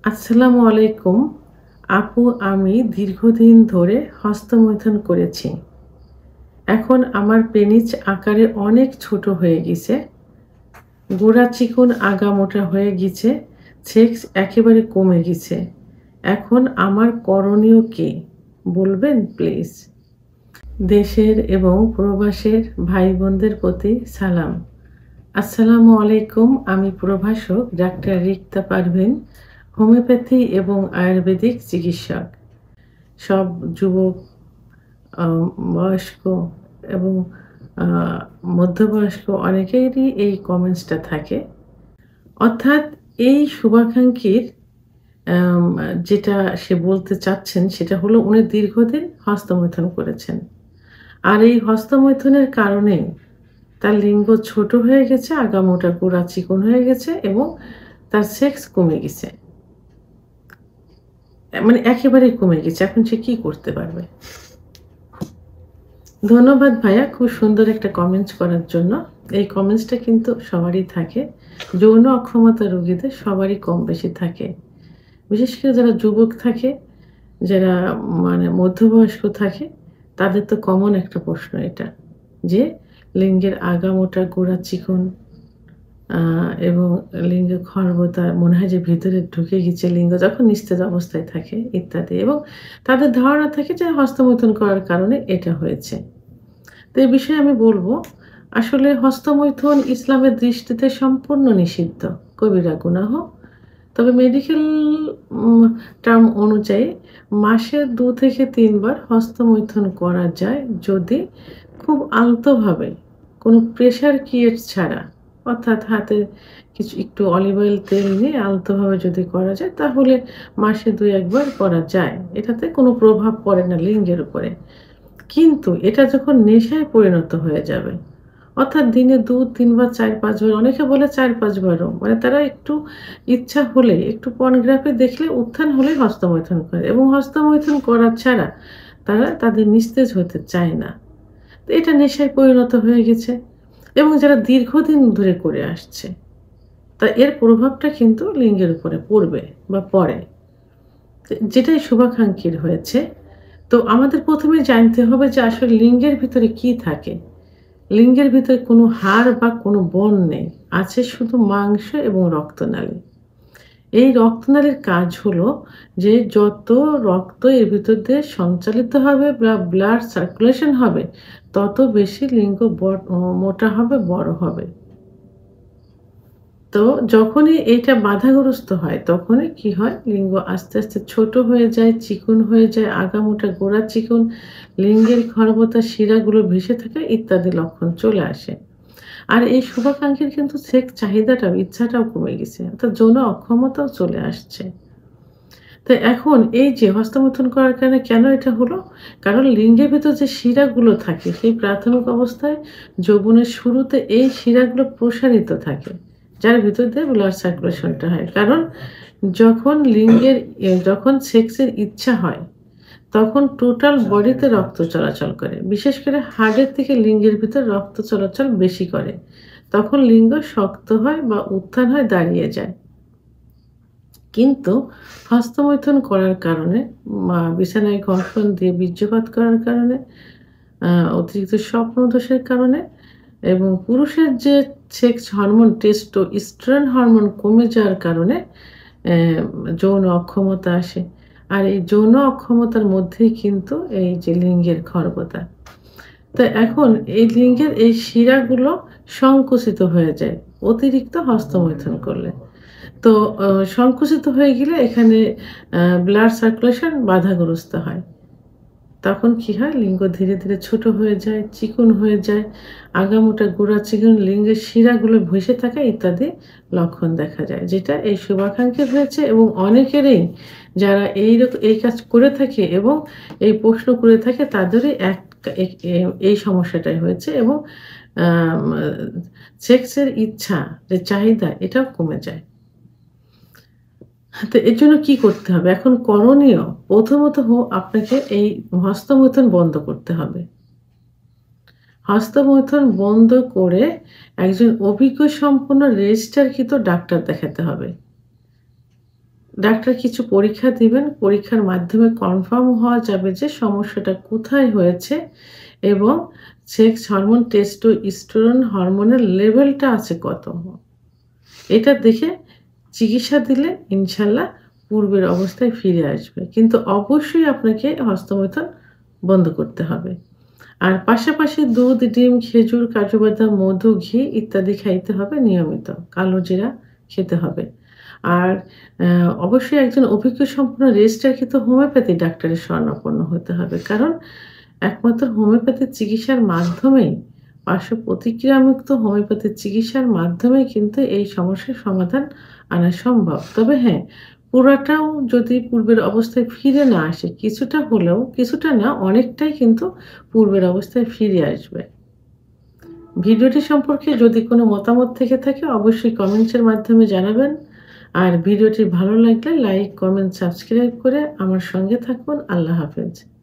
আসসালামু আলাইকুম। আপু, আমি দীর্ঘদিন ধরে হস্তমৈথুন করেছি। এখন আমার পেনিস আকারে অনেক ছোট হয়ে গেছে। গোড়া চিকন আগা মোটা হয়ে গেছে। সেক্স একেবারে কমে গেছে। এখন আমার করণীয় কি বলবেন প্লিজ? দেশের এবং প্রবাসের ভাই বোনদের প্রতি সালাম। আসসালামু আলাইকুম। আমি প্রভাষক ডাক্তার রিক্তা পারভিন, হোমিওপ্যাথি এবং আয়ুর্বেদিক চিকিৎসক। সব যুবক, আ বয়স্ক এবং আ মধ্যবয়স্ক অনেকেরই এই কমেন্টসটা থাকে। অর্থাৎ এই শুভাকাঙ্ক্ষীর আম যেটা সে বলতে চাচ্ছেন সেটা হলো উনি দীর্ঘদিন হস্তমৈথুন করেছেন। আর এই হস্তমৈথুনের কারণে তার লিঙ্গ ছোট হয়ে গেছে, আগামোটা গোড়া চিকন হয়ে গেছে এবং তার সেক্স কমে গেছে। মানে একেবারেই কমে গেছে। এখন সে কি করতে পারবে? ধন্যবাদ ভাইয়া, খুব সুন্দর একটা কমেন্টস করার জন্য। এই কমেন্টসটা কিন্তু সবারই থাকে। যৌন অক্ষমতা রোগীদের সবারই কম বেশি থাকে। বিশেষ করে যারা যুবক থাকে, যারা মানে মধ্যবয়স্ক থাকে, তাদের তো কমন একটা প্রশ্ন এটা। যে লিঙ্গের আগামোটা গোড়া চিকন আ এবং লিঙ্গে খর্বতা মনে হয় যে ভিতরে ঢুকে গেছে লিঙ্গ যখন নিস্তেজ অবস্থায় থাকে ইত্যাদি, এবং তাদের ধারণা থাকে যে হস্তমৈথুন করার কারণে এটা হয়েছে। তো এই বিষয়ে আমি বলব, আসলে হস্তমৈথুন ইসলামের দৃষ্টিতে সম্পূর্ণ নিষিদ্ধ, কবিরা গুনাহ। তবে মেডিকেল উম টার্ম অনুযায়ী মাসে ২ থেকে ৩ বার হস্তমৈথুন করা যায়, যদি খুব আলতোভাবে কোনো প্রেশার ক্রিয়েট ছাড়া, অর্থাৎ হাতে কিছু একটু অলিভ অয়েল তেল নিয়ে আলতোভাবে যদি করা যায় তাহলে মাসে ২-১ বার করা যায়। এটাতে কোনো প্রভাব পড়ে না লিঙ্গের উপরে। কিন্তু এটা যখন নেশায় পরিণত হয়ে যাবে, অর্থাৎ দিনে ২-৩ বার, ৪-৫ বার, অনেকে বলে ৪-৫ বারও, মানে তারা একটু ইচ্ছা হলে, একটু পর্নোগ্রাফি দেখলে, উত্থান হলেই হস্তমৈথুন করে এবং হস্তমৈথুন করা ছাড়া তারা তাদের নিস্তেজ হতে চায় না। তো এটা নেশায় পরিণত হয়ে গেছে এবং যারা দীর্ঘদিন ধরে করে আসছে, তা এর প্রভাবটা কিন্তু লিঙ্গের উপরে পড়বে বা পড়ে। যেটাই শুভাকাঙ্ক্ষীর হয়েছে। তো আমাদের ১ম এ জানতে হবে যে আসলে লিঙ্গের ভিতরে কি থাকে? লিঙ্গের ভিতরে কোনো হাড় বা কোনো বন নেই। আছে শুধু মাংস এবং রক্তনালী। এই রক্তনালীর কাজ হলো যে যত রক্ত এর ভিতর দিয়ে সঞ্চালিত হবে বা ব্লাড সার্কুলেশন হবে, তত বেশি লিঙ্গ মোটা হবে, বড় হবে। তো যখনই এইটা বাধাগ্রস্ত হয়, তখনই কি হয়? লিঙ্গ আস্তে, আস্তে ছোট হয়ে যায়, চিকন হয়ে যায়, আগামোটা গোড়া চিকন, লিঙ্গের খর্বতা, শিরাগুলো ভেসে থাকা ইত্যাদি লক্ষণ চলে আসে। আর এই শুভাকাঙ্ক্ষীর কিন্তু সেক্স চাহিদাটাও, ইচ্ছাটাও কমে গেছে। অর্থাৎ যৌন অক্ষমতাও চলে আসছে। তো এখন এই যে হস্তমৈথুন করার কারণে কেন এটা হলো? কারণ লিঙ্গের ভেতর যে শিরাগুলো থাকে, সেই প্রাথমিক অবস্থায় যৌবনের শুরুতে এই শিরাগুলো প্রসারিত থাকে, যার ভিতর দিয়ে ব্লাড সার্কুলেশনটা হয়। কারণ যখন যখন সেক্সের ইচ্ছা হয়, তখন টোটাল বডিতে রক্ত চলাচল করে। বিশেষ করে হার্টের থেকে লিঙ্গের ভিতর রক্ত চলাচল বেশি করে। তখন লিঙ্গ শক্ত হয় বা উত্থান হয়, দাঁড়িয়ে যায়। কিন্তু হস্তমৈথুন করার কারণে, বিছানায় ঘর্ষণ দিয়ে বীর্যপাত করার কারণে, আ অতিরিক্ত স্বপ্নদোষের কারণে এবং পুরুষের যে সেক্স হরমোন টেস্টোস্টেরন হরমোন কমে যাওয়ার কারণে যৌন অক্ষমতা আসে। আর এই যৌন অক্ষমতার মধ্যেই কিন্তু এই যে লিঙ্গের খর্বতা। তো এখন এই লিঙ্গের এই শিরাগুলো সংকুচিত হয়ে যায় অতিরিক্ত হস্তমৈথুন করলে। তো সংকুচিত হয়ে গেলে এখানে ব্লাড সার্কুলেশন বাধাগ্রস্ত হয়। তখন কি হয়? লিঙ্গ ধীরে, ধীরে ছোট হয়ে যায়, চিকন হয়ে যায়, আগামোটা গোড়া চিকন, লিঙ্গের শিরাগুলো ভেসে থাকা ইত্যাদি লক্ষণ দেখা যায়। যেটা এই শুভাকাঙ্ক্ষীর হয়েছে এবং অনেকেরই, যারা এই কাজ করে থাকে এবং এই প্রশ্ন করে থাকে, তাদেরই এই সমস্যাটাই হয়েছে এবং আম সেক্সের ইচ্ছা, যে চাহিদা, এটাও কমে যায়। তো এর জন্য কি করতে হবে? এখন করণীয়, প্রথমত আপনাকে এই হস্তমৈথুন বন্ধ করতে হবে। হস্তমৈথুন বন্ধ করে একজন অভিজ্ঞ সম্পন্ন রেজিস্টারকৃত ডাক্তার দেখাতে হবে। ডাক্তার কিছু পরীক্ষা দিবেন। পরীক্ষার মাধ্যমে কনফার্ম হওয়া যাবে যে সমস্যাটা কোথায় হয়েছে এবং সেক্স হরমোন টেস্টোস্টেরন হরমোনের লেভেলটা আছে কত। এটা দেখে চিকিৎসা দিলে ইনশাল্লাহ পূর্বের অবস্থায় ফিরে আসবে। কিন্তু অবশ্যই আপনাকে হস্তমৈথুন বন্ধ করতে হবে। আর পাশাপাশি দুধ, ডিম, খেজুর, কাজু বাদাম, মধু, ঘি ইত্যাদি খাইতে হবে নিয়মিত। কালো জিরা খেতে হবে। আর অবশ্যই একজন অভিজ্ঞ সম্পন্ন রেজিস্ট্রারকৃত হোমিওপ্যাথি ডাক্তারের শরণাপন্ন হতে হবে। কারণ একমাত্র হোমিওপ্যাথি চিকিৎসার মাধ্যমেই পার্শ্ব প্রতিক্রিয়ামুক্ত হোমিওপ্যাথি চিকিৎসার মাধ্যমেই কিন্তু এই সমস্যার সমাধান আনা সম্ভব। তবে হ্যাঁ, পুরাটাও যদি পূর্বের অবস্থায় ফিরে না আসে, কিছুটা হলেও, কিছুটা না অনেকটাই কিন্তু পূর্বের অবস্থায় ফিরে আসবে। ভিডিওটি সম্পর্কে যদি কোনো মতামত থেকে থাকে অবশ্যই কমেন্টসের মাধ্যমে জানাবেন। আর ভিডিওটি ভালো লাগলে লাইক, কমেন্ট, সাবস্ক্রাইব করে আমার সঙ্গে থাকুন। আল্লাহ হাফেজ।